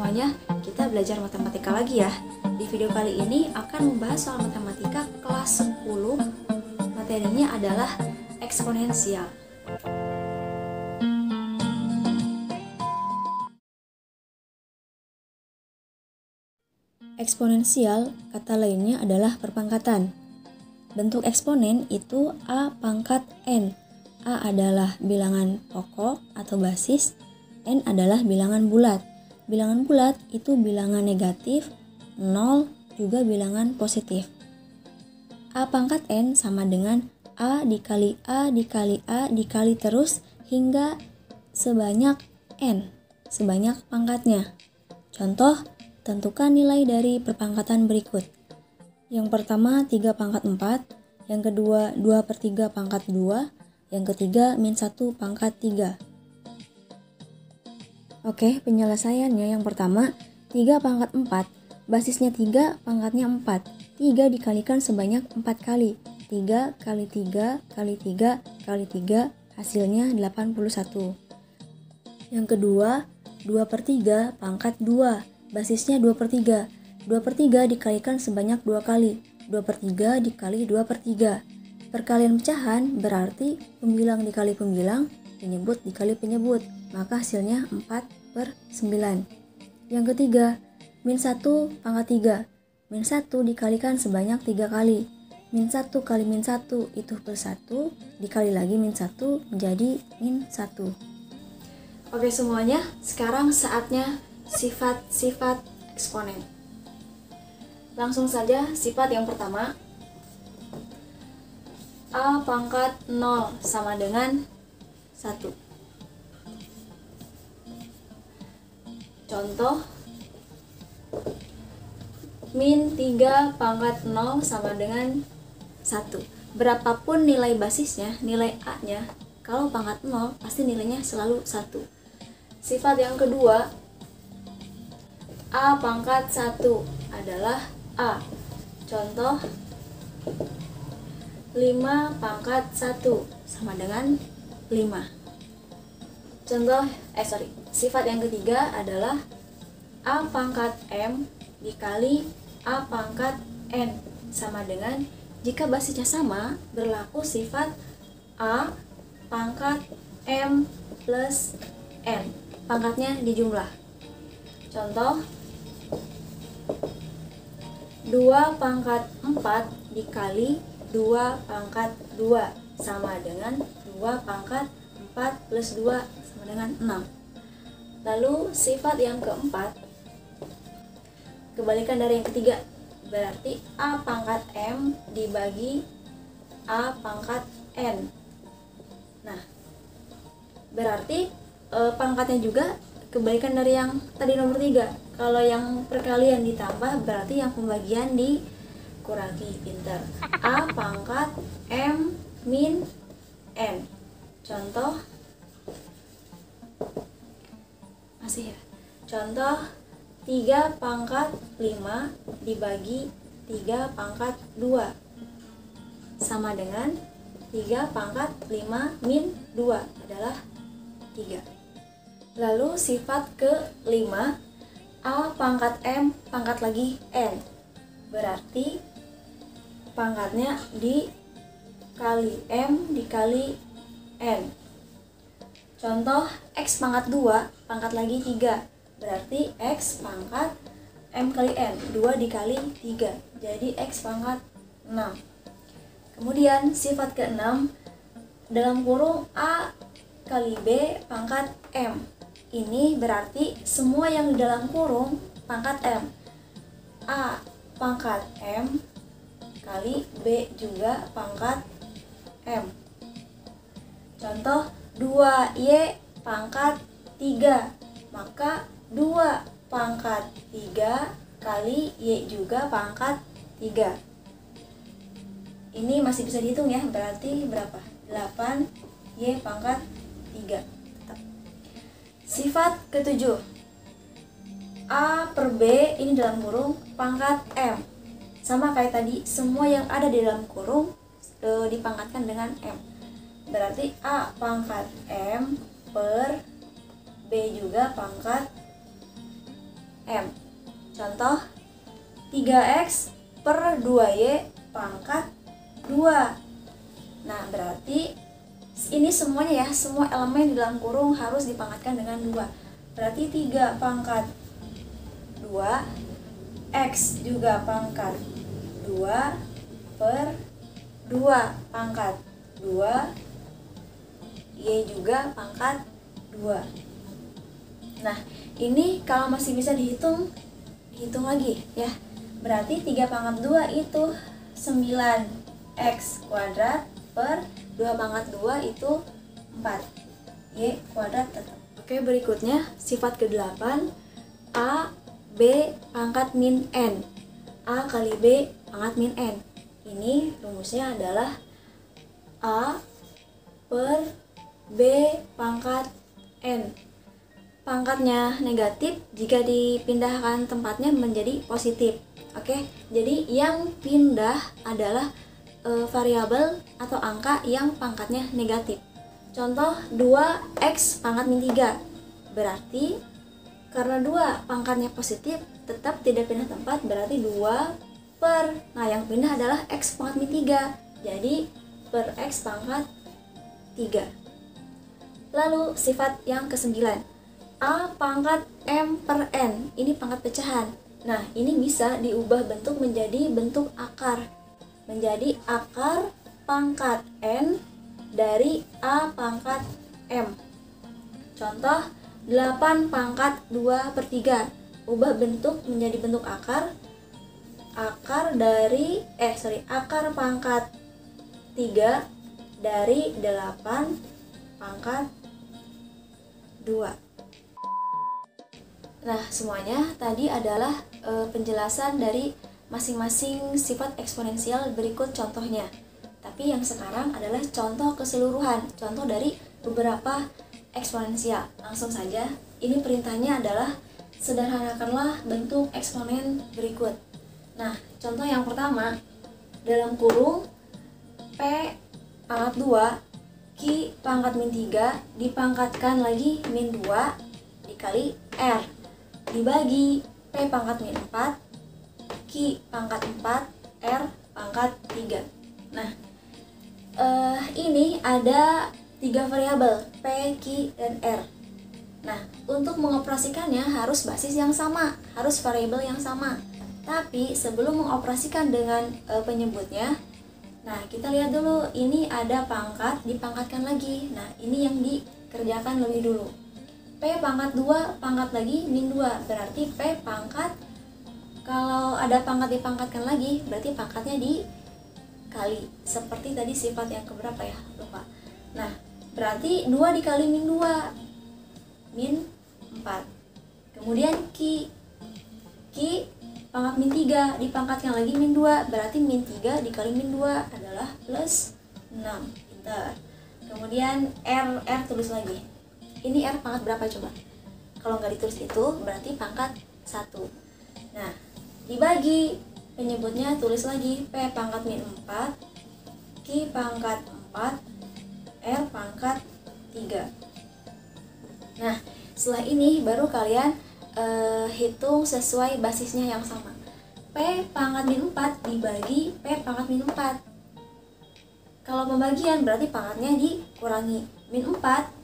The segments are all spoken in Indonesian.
semuanya, kita belajar matematika lagi ya. Di video kali ini akan membahas soal matematika kelas 10. Materinya adalah eksponensial. Eksponensial, kata lainnya adalah perpangkatan. Bentuk eksponen itu A pangkat N. A adalah bilangan pokok atau basis, N adalah bilangan bulat. Bilangan bulat itu bilangan negatif, 0 juga bilangan positif. A pangkat N sama dengan A dikali A dikali A dikali terus hingga sebanyak N, sebanyak pangkatnya. Contoh, tentukan nilai dari perpangkatan berikut. Yang pertama 3 pangkat 4, yang kedua 2/3 pangkat 2, yang ketiga -1 pangkat 3. Oke, penyelesaiannya yang pertama 3 pangkat 4, basisnya 3, pangkatnya 4. 3 dikalikan sebanyak 4 kali. 3 kali 3 kali 3 kali 3 hasilnya 81. Yang kedua 2/3 pangkat 2, basisnya 2/3. 2/3 dikalikan sebanyak 2 kali. 2/3 dikali 2/3. Perkalian pecahan berarti pembilang dikali pembilang, penyebut dikali penyebut, maka hasilnya 4/9. Yang ketiga, -1 pangkat 3. -1 dikalikan sebanyak 3 kali. -1 kali -1 itu +1, dikali lagi -1 menjadi -1. Oke semuanya, sekarang saatnya sifat-sifat eksponen. Langsung saja sifat yang pertama, A pangkat 0 sama dengan 1. Contoh, -3 pangkat 0 sama dengan 1. Berapapun nilai basisnya, nilai A-nya, kalau pangkat 0 pasti nilainya selalu 1. Sifat yang kedua, A pangkat 1 adalah A. Contoh, 5 pangkat 1 sama dengan 5. Sifat yang ketiga adalah A pangkat M dikali A pangkat N sama dengan, jika basisnya sama, berlaku sifat A pangkat M plus N. Pangkatnya dijumlah. Contoh, 2 pangkat 4 dikali 2 pangkat 2 sama dengan 2 pangkat 4 plus 2 sama dengan 6. Lalu sifat yang keempat, kebalikan dari yang ketiga, berarti A pangkat M dibagi A pangkat N. Nah, berarti pangkatnya juga kebalikan dari yang tadi nomor 3. Kalau yang perkalian ditambah berarti yang pembagian dikurangi. Pintar. A pangkat M min N. Contoh, masih ya. Contoh, 3 pangkat 5 dibagi 3 pangkat 2 sama dengan 3 pangkat 5 min 2 adalah 3. Lalu sifat ke-5, A pangkat M pangkat lagi N. Berarti pangkatnya dikali M dikali N. Contoh, X pangkat 2 pangkat lagi 3. Berarti X pangkat M kali N, 2 dikali 3. Jadi X pangkat 6. Kemudian sifat ke-6, dalam kurung A kali B pangkat M. Ini berarti semua yang di dalam kurung pangkat M. A pangkat M kali B juga pangkat M. Contoh, 2Y pangkat 3. Maka 2 pangkat 3 kali Y juga pangkat 3. Ini masih bisa dihitung ya, berarti berapa? 8Y pangkat 3. Sifat ke-7, A per B ini dalam kurung pangkat M. Sama kayak tadi, semua yang ada di dalam kurung dipangkatkan dengan M. Berarti A pangkat M per B juga pangkat M. Contoh 3X per 2Y pangkat 2. Nah, berarti ini semuanya ya, semua elemen di dalam kurung harus dipangkatkan dengan 2. Berarti 3 pangkat 2, X juga pangkat 2 per 2 pangkat 2, Y juga pangkat 2. Nah, ini kalau masih bisa dihitung lagi ya. Berarti 3 pangkat 2 itu 9X kuadrat per 2 pangkat 2 itu 4. Y kuadrat tetap. Oke, berikutnya sifat ke-8. A, B pangkat min N. A kali B pangkat min N. Ini rumusnya adalah A per B pangkat N. Pangkatnya negatif jika dipindahkan tempatnya menjadi positif. Oke, jadi yang pindah adalah variabel atau angka yang pangkatnya negatif. Contoh 2X pangkat min 3. Berarti karena 2 pangkatnya positif tetap tidak pindah tempat, berarti 2 per. Nah, yang pindah adalah X pangkat min 3. Jadi per X pangkat 3. Lalu sifat yang ke-9. A pangkat M per N. Ini pangkat pecahan. Nah, ini bisa diubah bentuk menjadi bentuk akar. Menjadi akar pangkat N dari A pangkat M. Contoh 8 pangkat 2 per 3. Ubah bentuk menjadi bentuk akar. Akar pangkat 3 dari 8 pangkat 2. Nah, semuanya tadi adalah penjelasan dari masing-masing sifat eksponensial berikut contohnya. Tapi yang sekarang adalah contoh keseluruhan, contoh dari beberapa eksponensial. Langsung saja, ini perintahnya adalah sederhanakanlah bentuk eksponen berikut. Nah, contoh yang pertama, dalam kurung P pangkat 2, Q pangkat min 3, dipangkatkan lagi min 2, dikali R, dibagi P pangkat min 4, Q pangkat 4, R pangkat 3. Nah, ini ada 3 variabel P, Q, dan R. Nah, untuk mengoperasikannya harus basis yang sama, harus variabel yang sama. Tapi sebelum mengoperasikan dengan penyebutnya, nah kita lihat dulu, ini ada pangkat, dipangkatkan lagi. Nah, ini yang dikerjakan lebih dulu. P pangkat 2, pangkat lagi min 2, berarti P pangkat, kalau ada pangkat dipangkatkan lagi, berarti pangkatnya dikali. Seperti tadi sifat yang keberapa ya? Lupa. Nah, berarti 2 dikali min 2, min 4. Kemudian Q pangkat min 3, dipangkatkan lagi min 2, berarti min 3 dikali min 2 adalah plus 6. Pintar. Kemudian R tulis lagi. Ini R pangkat berapa coba? Kalau nggak ditulis itu berarti pangkat 1. Nah, dibagi penyebutnya tulis lagi P pangkat min 4, Q pangkat 4, R pangkat 3. Nah, setelah ini baru kalian hitung sesuai basisnya yang sama. P pangkat min 4 dibagi P pangkat min 4. Kalau pembagian berarti pangkatnya dikurangi. Min 4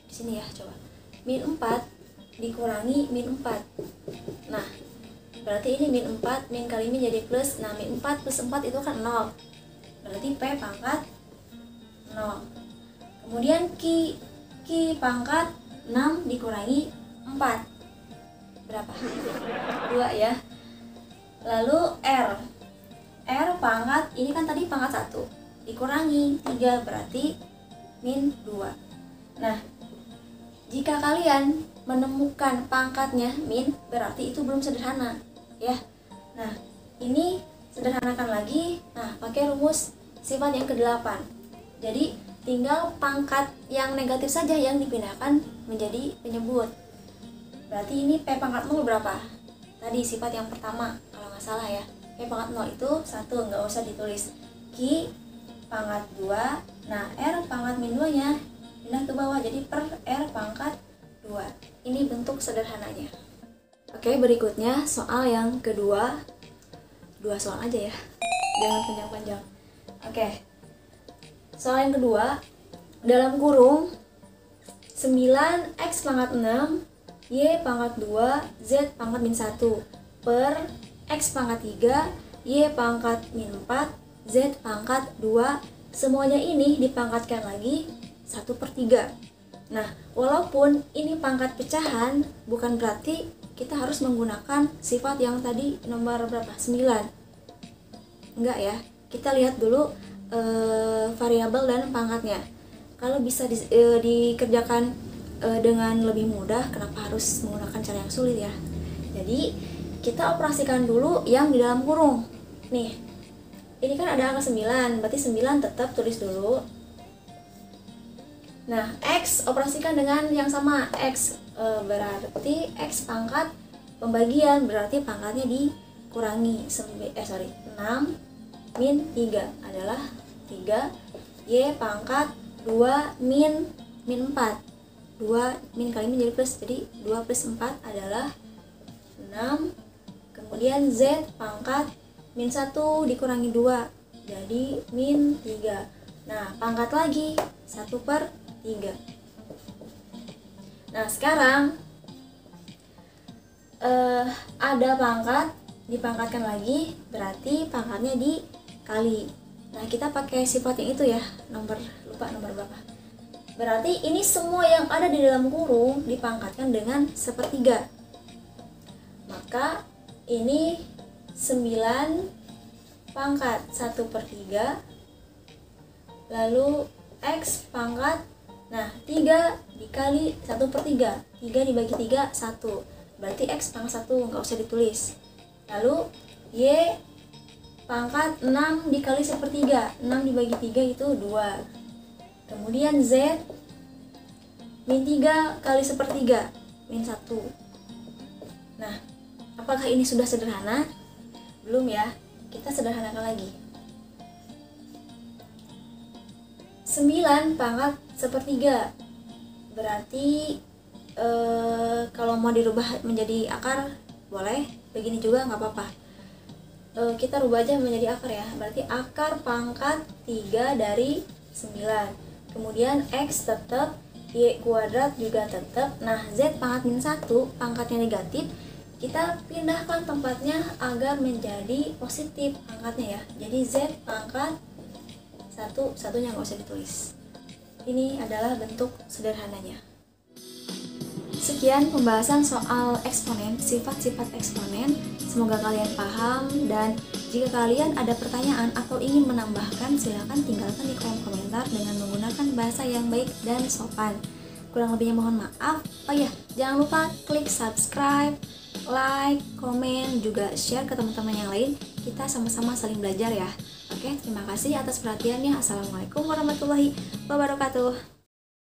di sini ya, coba. Min 4 dikurangi min 4. Nah, berarti ini min 4, min kali min jadi plus. Nah, min 4 plus 4 itu kan 0. Berarti P pangkat 0. Kemudian Q pangkat 6 dikurangi 4. Berapa? 2 ya. Lalu R pangkat, ini kan tadi pangkat 1, dikurangi 3, berarti min 2. Nah, jika kalian menemukan pangkatnya min, berarti itu belum sederhana ya. Nah, ini sederhanakan lagi. Nah, pakai rumus sifat yang ke-8. Jadi tinggal pangkat yang negatif saja yang dipindahkan menjadi penyebut. Berarti ini P pangkat 0 berapa? Tadi sifat yang pertama kalau nggak salah ya. P pangkat 0 itu 1, nggak usah ditulis. Q pangkat 2. Nah, R pangkat min 2 nya pindah ke bawah jadi per R pangkat 2. Ini bentuk sederhananya. Oke, berikutnya soal yang kedua. 2 soal aja ya, jangan panjang-panjang. Oke, soal yang kedua, dalam kurung 9x pangkat 6 y pangkat 2 z pangkat min 1 per x pangkat 3 y pangkat min 4 z pangkat 2, semuanya ini dipangkatkan lagi 1/3. Nah, walaupun ini pangkat pecahan, bukan berarti kita harus menggunakan sifat yang tadi nomor berapa? 9. Enggak ya. Kita lihat dulu variabel dan pangkatnya. Kalau bisa dikerjakan dengan lebih mudah, kenapa harus menggunakan cara yang sulit ya? Jadi, kita operasikan dulu yang di dalam kurung. Nih, ini kan ada angka 9, berarti 9 tetap tulis dulu. Nah, X operasikan dengan yang sama, X berarti X pangkat pembagian, berarti pangkatnya dikurangi 6 min 3 adalah 3, Y pangkat 2 min 4, 2 min kali min jadi plus, jadi 2 plus 4 /4 adalah 6, kemudian Z pangkat min 1 dikurangi 2 jadi min 3. Nah, pangkat lagi 1/3. Nah, sekarang ada pangkat, dipangkatkan lagi, berarti pangkatnya dikali. Nah, kita pakai sifat yang itu ya, lupa nomor berapa. Berarti ini semua yang ada di dalam kurung dipangkatkan dengan 1/3. Maka ini 9 pangkat 1/3, lalu X pangkat, nah 3 dikali 1/3, 3 dibagi 3, 1, berarti X pangkat 1, nggak usah ditulis. Lalu Y pangkat 6 dikali 1/3, 6 dibagi 3 itu 2, kemudian Z min 3 kali 1/3, min 1. Nah, apakah ini sudah sederhana? Belum ya, kita sederhanakan lagi. 9 pangkat 1/3, berarti kalau mau dirubah menjadi akar boleh, begini juga nggak apa-apa. Kita rubah aja menjadi akar ya, berarti akar pangkat 3 dari 9, kemudian X tetap, Y kuadrat juga tetap. Nah, Z pangkat min 1 pangkatnya negatif, kita pindahkan tempatnya agar menjadi positif pangkatnya ya, jadi Z pangkat 1, satunya nggak usah ditulis. Ini adalah bentuk sederhananya. Sekian pembahasan soal eksponen, sifat-sifat eksponen. Semoga kalian paham, dan jika kalian ada pertanyaan atau ingin menambahkan, silahkan tinggalkan di kolom komentar dengan menggunakan bahasa yang baik dan sopan. Kurang lebihnya mohon maaf. Oh ya, jangan lupa klik subscribe, like, komen, juga share ke teman-teman yang lain. Kita sama-sama saling belajar ya. Oke, terima kasih atas perhatiannya. Assalamualaikum warahmatullahi wabarakatuh.